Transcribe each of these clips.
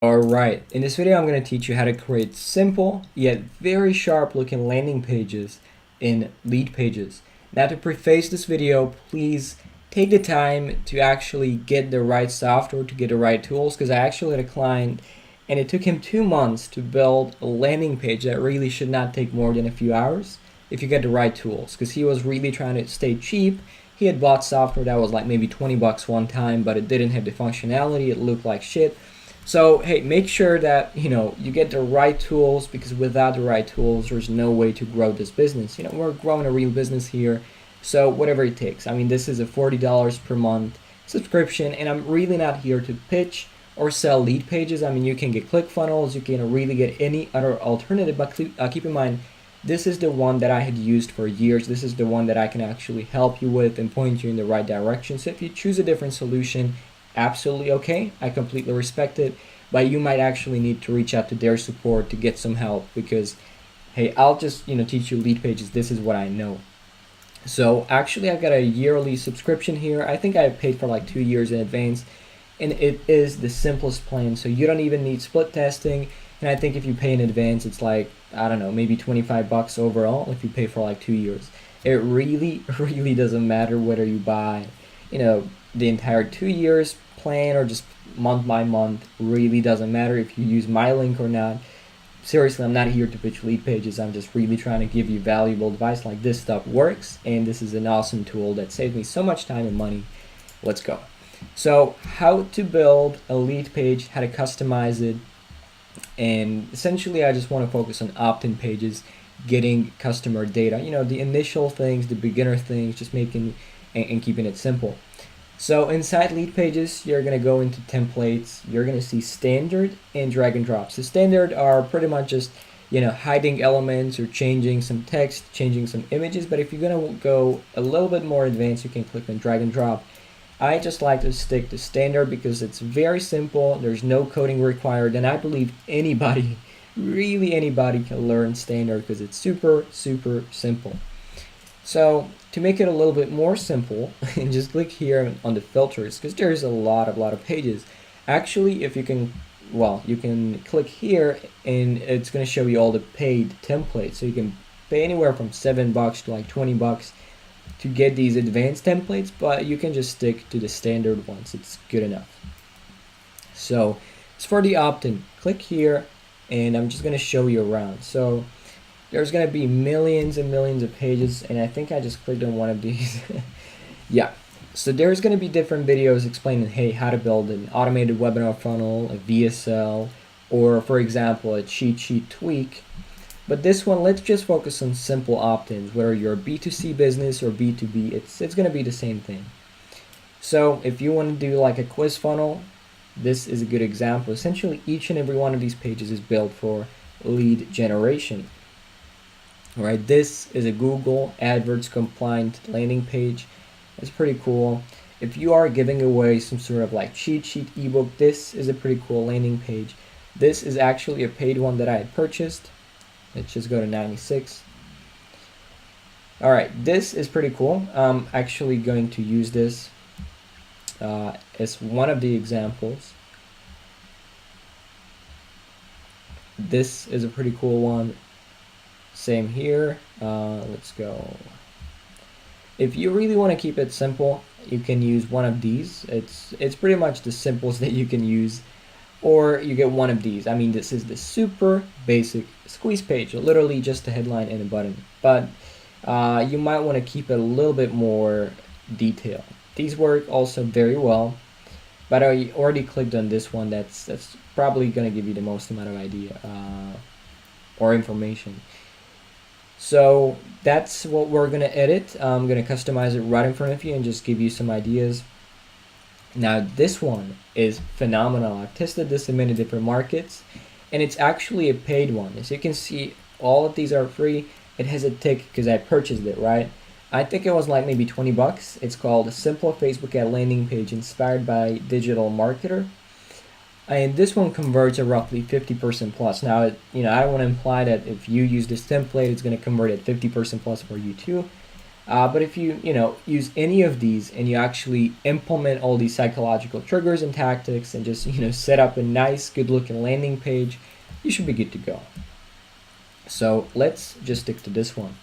Alright, in this video I'm going to teach you how to create simple yet very sharp looking landing pages in Leadpages. Now to preface this video, please take the time to actually get the right software, to get the right tools, because I actually had a client and it took him 2 months to build a landing page that really should not take more than a few hours if you get the right tools, because he was really trying to stay cheap. He had bought software that was like maybe 20 bucks one time, but it didn't have the functionality, it looked like shit. So hey, make sure that you get the right tools, because without the right tools there's no way to grow this business. We're growing a real business here, so whatever it takes. I mean, this is a $40 per month subscription, and I'm really not here to pitch or sell lead pages. I mean, you can get ClickFunnels, you can really get any other alternative, but keep in mind, this is the one that I had used for years. This is the one that I can actually help you with and point you in the right direction. So if you choose a different solution, absolutely okay, I completely respect it, but you might actually need to reach out to their support to get some help, because hey, I'll just teach you lead pages. This is what I know. So actually I've got a yearly subscription here. I think I paid for like 2 years in advance, and it is the simplest plan, so you don't even need split testing. And I think if you pay in advance, it's like, I don't know, maybe 25 bucks overall if you pay for like 2 years. It really really doesn't matter whether you buy the entire 2 years plan or just month by month. Really doesn't matter if you use my link or not. Seriously, I'm not here to pitch lead pages. I'm just really trying to give you valuable advice. Like, this stuff works, and this is an awesome tool that saved me so much time and money. Let's go. So how to build a lead page, how to customize it, and essentially I just want to focus on opt-in pages, getting customer data, the initial things, the beginner things, just making and keeping it simple. So inside lead pages, you're going to go into templates. You're going to see standard and drag and drop. So standard are pretty much just hiding elements or changing some text, changing some images. But if you're going to go a little bit more advanced, you can click on drag and drop. I just like to stick to standard because it's very simple. There's no coding required, and I believe anybody, really anybody, can learn standard because it's super simple. So to make it a little bit more simple, and just click here on the filters, because there's a lot of pages. Actually, if you can, well, you can click here and it's going to show you all the paid templates. So you can pay anywhere from $7 to like 20 bucks to get these advanced templates, but you can just stick to the standard ones. It's good enough. So as for the opt-in, click here and I'm just going to show you around. So there's going to be millions and millions of pages, and I think I just clicked on one of these. Yeah, so there's going to be different videos explaining, hey, how to build an automated webinar funnel, a VSL, or for example a cheat sheet tweak. But this one, let's just focus on simple opt-ins. Whether you're a B2C business or B2B, it's going to be the same thing. So if you want to do like a quiz funnel, this is a good example. Essentially each and every one of these pages is built for lead generation. All right, this is a Google AdWords compliant landing page. It's pretty cool. If you are giving away some sort of like cheat sheet ebook, this is a pretty cool landing page. This is actually a paid one that I had purchased. Let's just go to 96. All right, this is pretty cool. I'm actually going to use this as one of the examples. This is a pretty cool one. Same here. Let's go. If you really want to keep it simple, you can use one of these. It's pretty much the simplest that you can use, or you get one of these. I mean, this is the super basic squeeze page, literally just a headline and a button. But you might want to keep it a little bit more detailed. These work also very well, but I already clicked on this one. That's probably going to give you the most amount of idea or information. So that's what we're going to edit. I'm going to customize it right in front of you and just give you some ideas. Now this one is phenomenal. I've tested this in many different markets, and it's actually a paid one. As you can see, all of these are free. It has a tick because I purchased it, right? I think it was like maybe 20 bucks. It's called a Simple Facebook Ad Landing Page Inspired by Digital Marketer. And this one converts at roughly 50% plus. Now, I don't want to imply that if you use this template, it's going to convert at 50% plus for you too. But if you use any of these and you actually implement all these psychological triggers and tactics and just set up a nice, good-looking landing page, you should be good to go. So let's just stick to this one.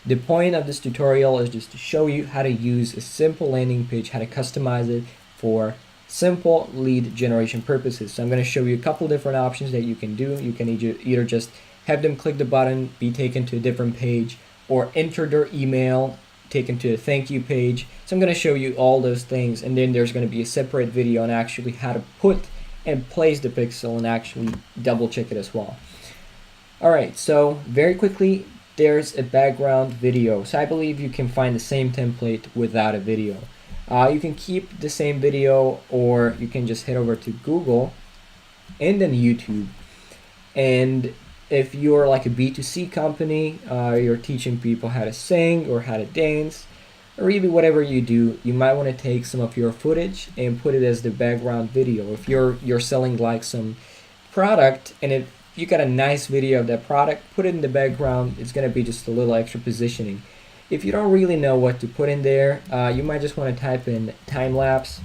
The point of this tutorial is just to show you how to use a simple landing page, how to customize it for simple lead generation purposes. So I'm going to show you a couple different options that you can do. You can either just have them click the button, be taken to a different page, or enter their email, taken to a thank you page. So I'm going to show you all those things, and then there's going to be a separate video on actually how to put and place the pixel and actually double check it as well. Alright, so very quickly, there's a background video. So I believe you can find the same template without a video. You can keep the same video, or you can just head over to Google and then YouTube. And if you're like a B2C company, you're teaching people how to sing or how to dance, or even whatever you do, you might want to take some of your footage and put it as the background video. If you're selling like some product, and if you got a nice video of that product, put it in the background. It's going to be just a little extra positioning. If you don't really know what to put in there, you might just want to type in time lapse.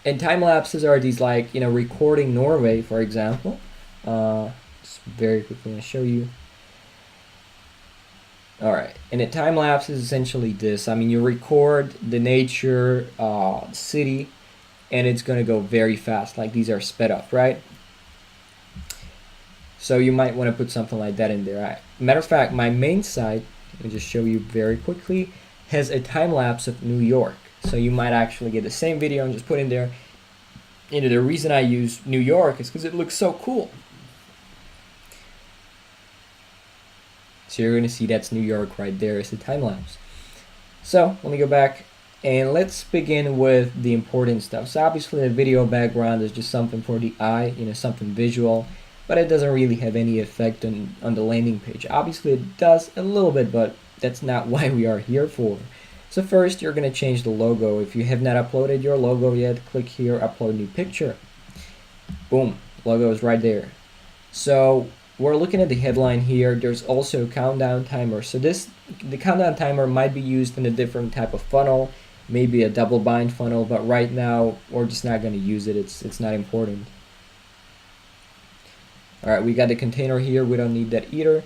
And time lapses are these like recording Norway, for example. Just very quickly I'll show you. Alright, and a time lapse is essentially this. I mean, you record the nature, city, and it's going to go very fast. Like these are sped up, right? So you might want to put something like that in there. Right. Matter of fact, my main site, let me just show you very quickly, has a time lapse of New York. So you might actually get the same video and just put in there. The reason I use New York is because it looks so cool. So you're going to see that's New York right there as the time lapse. So let me go back and let's begin with the important stuff. So obviously the video background is just something for the eye, something visual, but it doesn't really have any effect on the landing page. Obviously it does a little bit, but that's not why we are here for. So first you're going to change the logo. If you have not uploaded your logo yet, click here, upload new picture. Boom, logo is right there. So we're looking at the headline here. There's also a countdown timer. So the countdown timer might be used in a different type of funnel, maybe a double bind funnel, but right now we're just not going to use it. It's not important. Alright, we got the container here. We don't need that either.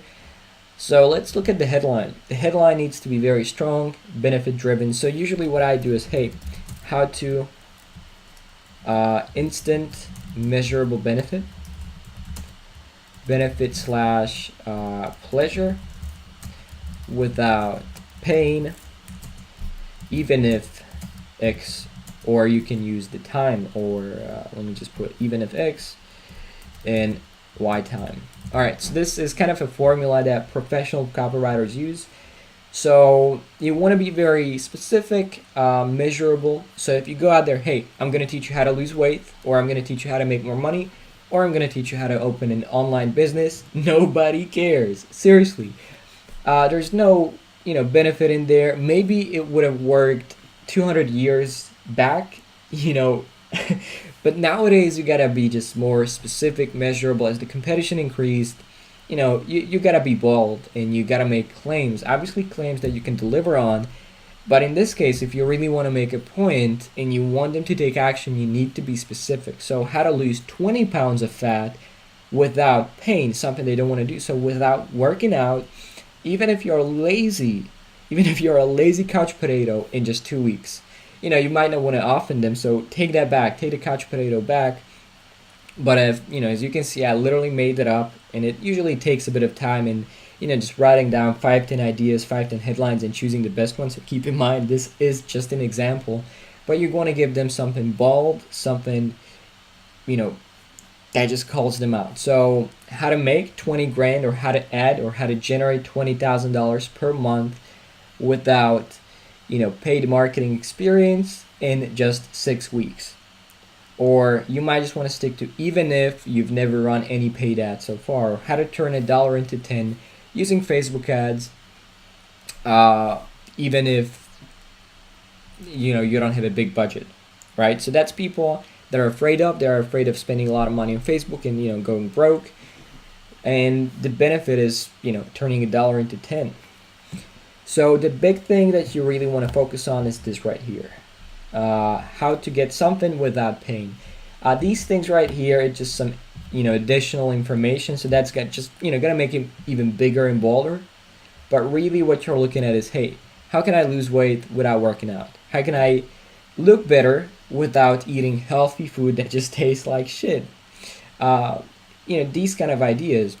So let's look at the headline. The headline needs to be very strong, benefit driven. So usually what I do is, hey, how to instant measurable benefit slash pleasure without pain, even if X, or you can use the time, or let me just put even if X and Y time. Alright, so this is kind of a formula that professional copywriters use. So you want to be very specific, measurable. So if you go out there, hey, I'm going to teach you how to lose weight, or I'm going to teach you how to make more money, or I'm going to teach you how to open an online business, nobody cares. Seriously. There's no benefit in there. Maybe it would have worked 200 years back, but nowadays you gotta be just more specific, measurable. As the competition increased, you gotta be bold and you gotta make claims, obviously claims that you can deliver on. But in this case, if you really want to make a point and you want them to take action, you need to be specific. So how to lose 20 pounds of fat without pain, something they don't want to do. So without working out, even if you're lazy, even if you're a lazy couch potato, in just 2 weeks. You might not want to offend them, so take that back, take the couch potato back. But as you can see, I literally made it up, and it usually takes a bit of time, and just writing down 5-10 ideas, 5-10 headlines, and choosing the best one. So keep in mind, this is just an example, but you're going to give them something bold, something that just calls them out. So how to make 20 grand, or how to add, or how to generate $20,000 per month without paid marketing experience in just 6 weeks. Or you might just want to stick to even if you've never run any paid ads so far, or how to turn $1 into 10 using Facebook ads, even if you don't have a big budget, right? So that's people that are afraid of. They're afraid of spending a lot of money on Facebook and going broke. And the benefit is turning $1 into 10. So the big thing that you really want to focus on is this right here. How to get something without paying. These things right here, it's just some additional information. So that's gonna make it even bigger and bolder. But really, what you're looking at is, hey, how can I lose weight without working out? How can I look better without eating healthy food that just tastes like shit? These kind of ideas.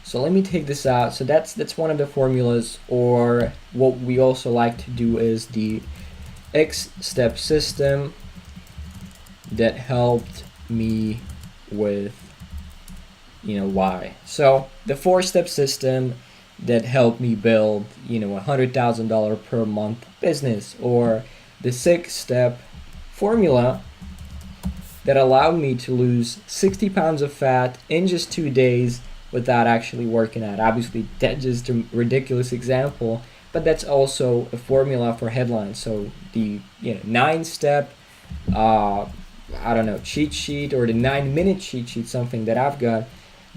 So let me take this out. So that's one of the formulas, or what we also like to do is the X-step system that helped me with Y. So the 4-step system that helped me build $100,000 per month business, or the 6-step formula that allowed me to lose 60 pounds of fat in just 2 days without actually working out. Obviously, that's just a ridiculous example, but that's also a formula for headlines. So the 9-step cheat sheet, or the 9-minute cheat sheet, something that I've got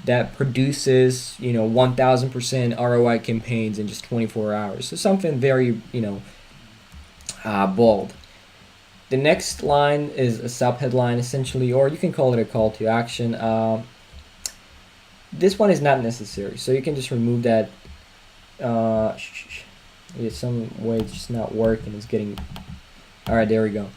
that produces 1000% ROI campaigns in just 24 hours. So something very bold. The next line is a subheadline essentially, or you can call it a call to action. This one is not necessary, so you can just remove that. Some way it's just not working. It's getting. All right, there we go.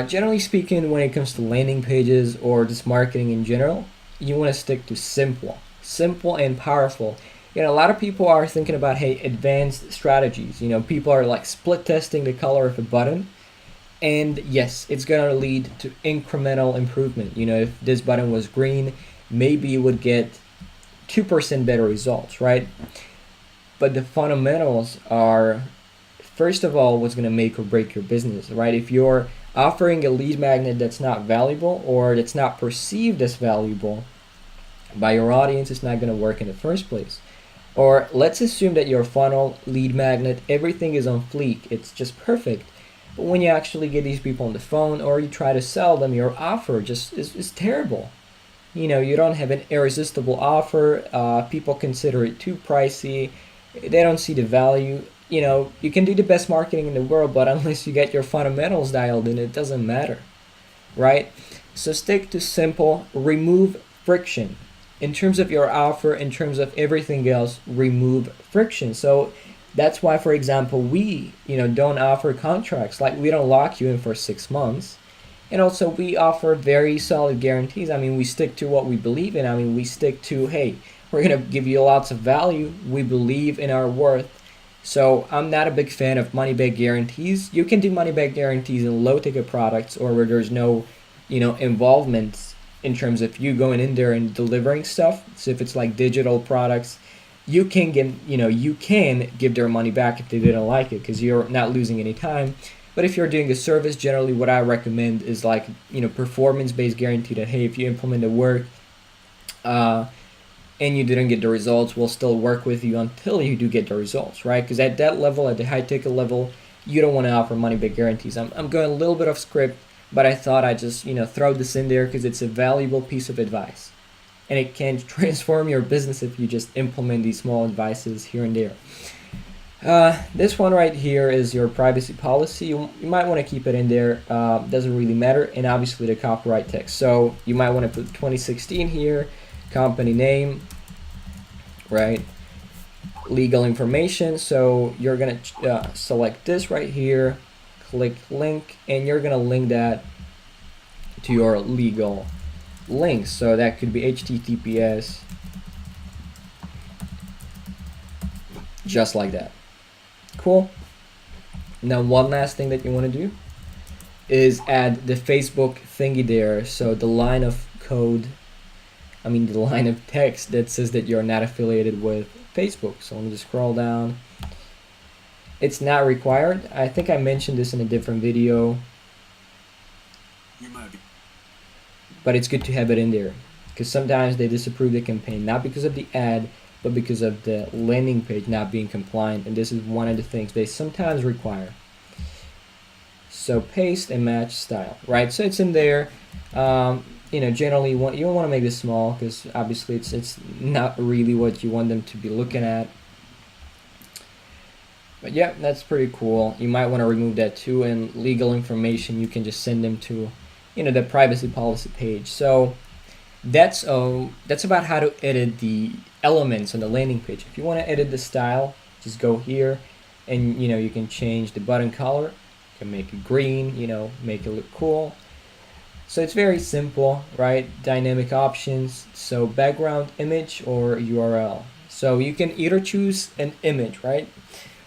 Generally speaking, when it comes to landing pages or just marketing in general, you want to stick to simple and powerful. A lot of people are thinking about, hey, advanced strategies. People are like split testing the color of a button, and yes, it's gonna lead to incremental improvement. If this button was green, maybe you would get 2% better results, right? But the fundamentals are, first of all, what's gonna make or break your business, right? If you're offering a lead magnet that's not valuable, or that's not perceived as valuable by your audience, it's not going to work in the first place. Or let's assume that your funnel, lead magnet, everything is on fleek, it's just perfect. But when you actually get these people on the phone, or you try to sell them, your offer just is terrible. You don't have an irresistible offer. People consider it too pricey. They don't see the value. You can do the best marketing in the world, but unless you get your fundamentals dialed in, it doesn't matter, right? So stick to simple, remove friction. In terms of your offer, in terms of everything else, remove friction. So that's why, for example, we, don't offer contracts. Like, we don't lock you in for 6 months. And also, we offer very solid guarantees. We stick to what we believe in. We stick to, hey, we're going to give you lots of value. We believe in our worth. So I'm not a big fan of money-back guarantees. You can do money-back guarantees in low-ticket products, or where there's no, involvement in terms of you going in there and delivering stuff. So if it's like digital products, you can give their money back if they didn't like it, because you're not losing any time. But if you're doing a service, generally what I recommend is like, performance-based guarantee that, hey, if you implement the work, and you didn't get the results, we'll still work with you until you do get the results, right? Because at that level, at the high ticket level, you don't want to offer money back guarantees. I'm going a little bit off script, but I thought I'd just throw this in there because it's a valuable piece of advice, and it can transform your business if you just implement these small advices here and there. This one right here is your privacy policy. You might want to keep it in there. Doesn't really matter. And obviously the copyright text. So you might want to put 2016 here. Company name, right? Legal information. So you're gonna select this right here, click link, and you're gonna link that to your legal links. So that could be HTTPS, just like that. Cool. Now one last thing that you want to do is add the Facebook thingy there. So the line of code, the line of text that says that you're not affiliated with Facebook. So let me just scroll down. It's not required. I think I mentioned this in a different video, but it's good to have it in there, because sometimes they disapprove the campaign, not because of the ad, but because of the landing page not being compliant. And this is one of the things they sometimes require. So paste and match style, right? So it's in there. Generally you don't want to make this small, because obviously it's not really what you want them to be looking at. But yeah, that's pretty cool. You might want to remove that too, and legal information, you can just send them to, the privacy policy page. So that's about how to edit the elements on the landing page. If you want to edit the style, just go here, and you can change the button color. You can make it green, make it look cool. So it's very simple, right? Dynamic options. So background image or URL. So you can either choose an image, right?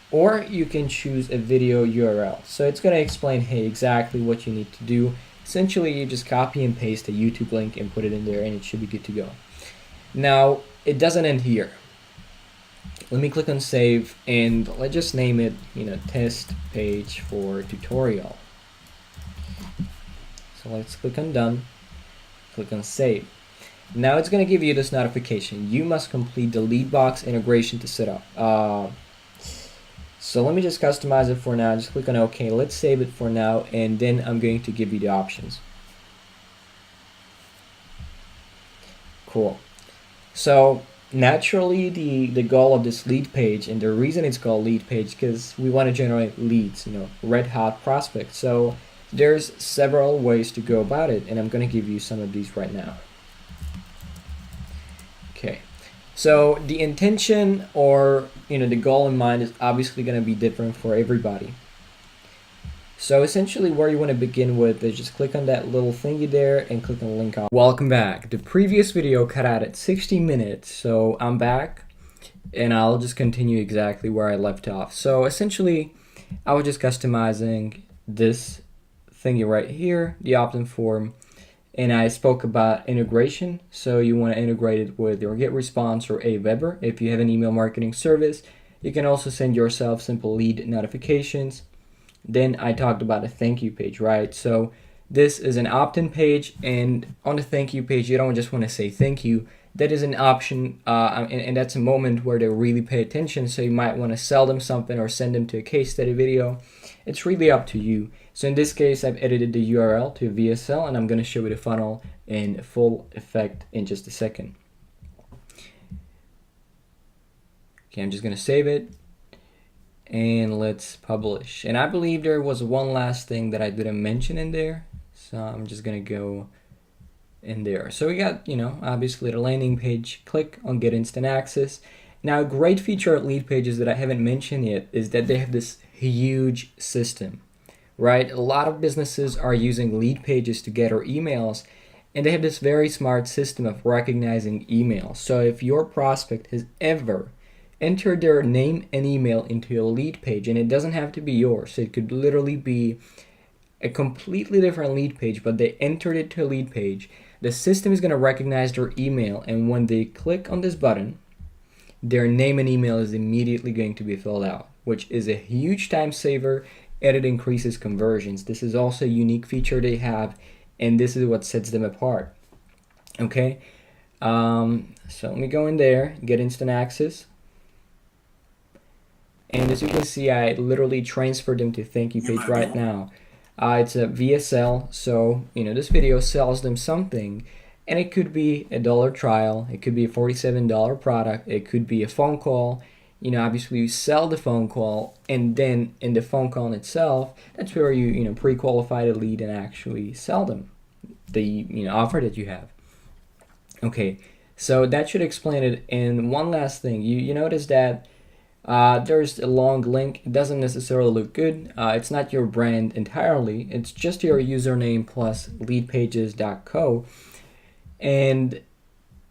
Or you can choose a video URL. So it's going to explain, hey, exactly what you need to do. Essentially, you just copy and paste a YouTube link and put it in there, and it should be good to go. Now, it doesn't end here. Let me click on save, and let's just name it, test page for tutorial. So let's click on done, click on save. Now it's going to give you this notification. You must complete the Leadbox integration to set up. So let me just customize it for now. Just click on OK. Let's save it for now, and then I'm going to give you the options. Cool. So naturally, the goal of this lead page, and the reason it's called lead page, because we want to generate leads, red hot prospects. So there's several ways to go about it, and I'm going to give you some of these right now. Okay. So the intention, or the goal in mind, is obviously going to be different for everybody. So essentially where you want to begin with is just click on that little thingy there and click on the link on. Welcome back. The previous video cut out at 60 minutes, so I'm back and I'll just continue exactly where I left off. So essentially I was just customizing this thingy right here, the opt-in form. And I spoke about integration, so you want to integrate it with your GetResponse or Aweber. If you have an email marketing service, you can also send yourself simple lead notifications. Then I talked about a thank you page, right? So this is an opt-in page, and on the thank you page, you don't just want to say thank you. That is an option, and that's a moment where they really pay attention, so you might want to sell them something or send them to a case study video. It's really up to you. So in this case, I've edited the URL to VSL, and I'm going to show you the funnel in full effect in just a second. Okay, I'm just going to save it, and let's publish. And I believe there was one last thing that I didn't mention in there, so I'm just going to go in there. So we got, obviously the landing page. Click on get instant access. Now, a great feature at Leadpages that I haven't mentioned yet is that they have this huge system, right? A lot of businesses are using Leadpages to gather emails, and they have this very smart system of recognizing emails. So if your prospect has ever entered their name and email into a lead page, and it doesn't have to be yours, it could literally be a completely different lead page, but they entered it to a lead page, the system is going to recognize their email, and when they click on this button, their name and email is immediately going to be filled out, which is a huge time saver, and it increases conversions. This is also a unique feature they have, and this is what sets them apart. Okay, so let me go in there, get instant access. And as you can see, I literally transferred them to thank you page right now. It's a VSL, so this video sells them something, and it could be a $1 trial, it could be a $47 product, it could be a phone call. Obviously you sell the phone call, and then in the phone call itself, that's where you pre-qualify the lead and actually sell them the offer that you have. Okay, so that should explain it. And one last thing, you notice that there's a long link. It doesn't necessarily look good. It's not your brand entirely. It's just your username plus leadpages.co. And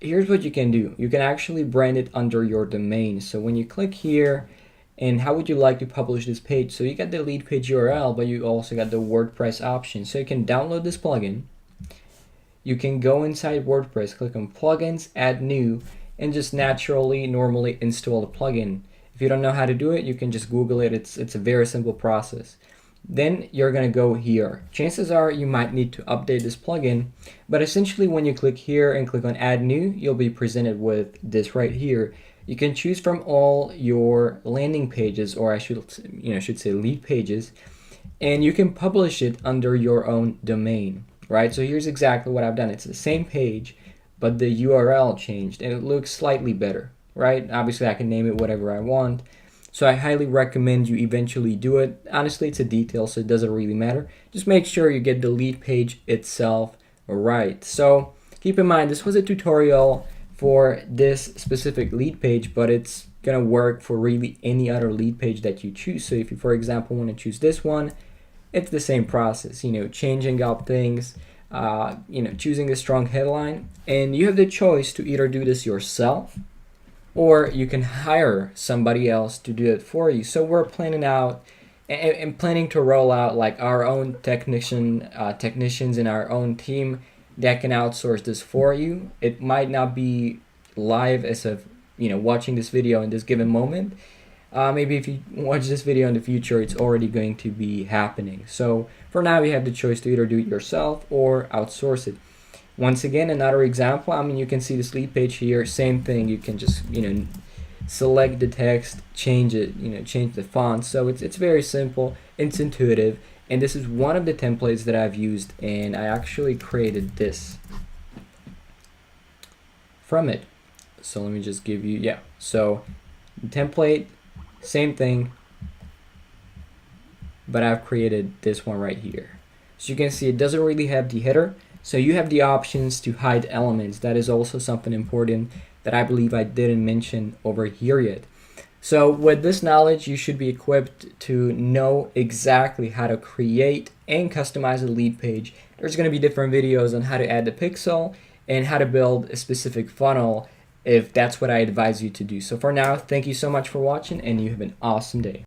here's what you can do. You can actually brand it under your domain. So when you click here, and how would you like to publish this page? So you got the lead page URL, but you also got the WordPress option. So you can download this plugin. You can go inside WordPress, click on plugins, add new, and just normally install the plugin. If you don't know how to do it, you can just Google it. It's a very simple process. Then you're going to go here. Chances are you might need to update this plugin, but essentially when you click here and click on add new, you'll be presented with this right here. You can choose from all your landing pages, or I should say lead pages, and you can publish it under your own domain, right? So here's exactly what I've done. It's the same page, but the URL changed and it looks slightly better, right? Obviously I can name it whatever I want. So I highly recommend you eventually do it. Honestly, it's a detail, so it doesn't really matter. Just make sure you get the lead page itself right. So keep in mind, this was a tutorial for this specific lead page, but it's gonna work for really any other lead page that you choose. So if you, for example, want to choose this one, it's the same process, changing up things, choosing a strong headline, and you have the choice to either do this yourself or you can hire somebody else to do it for you. So we're planning out and planning to roll out like our own technicians in our own team that can outsource this for you. It might not be live as of watching this video in this given moment. Maybe if you watch this video in the future, it's already going to be happening. So for now, you have the choice to either do it yourself or outsource it. Once again, another example, you can see this lead page here, same thing. You can just, select the text, change it, change the font. So it's very simple, it's intuitive. And this is one of the templates that I've used, and I actually created this from it. So let me just give you, so the template, same thing, but I've created this one right here. So you can see it doesn't really have the header, so you have the options to hide elements. That is also something important that I believe I didn't mention over here yet. So with this knowledge, you should be equipped to know exactly how to create and customize a lead page. There's going to be different videos on how to add the pixel and how to build a specific funnel if that's what I advise you to do. So for now, thank you so much for watching, and you have an awesome day.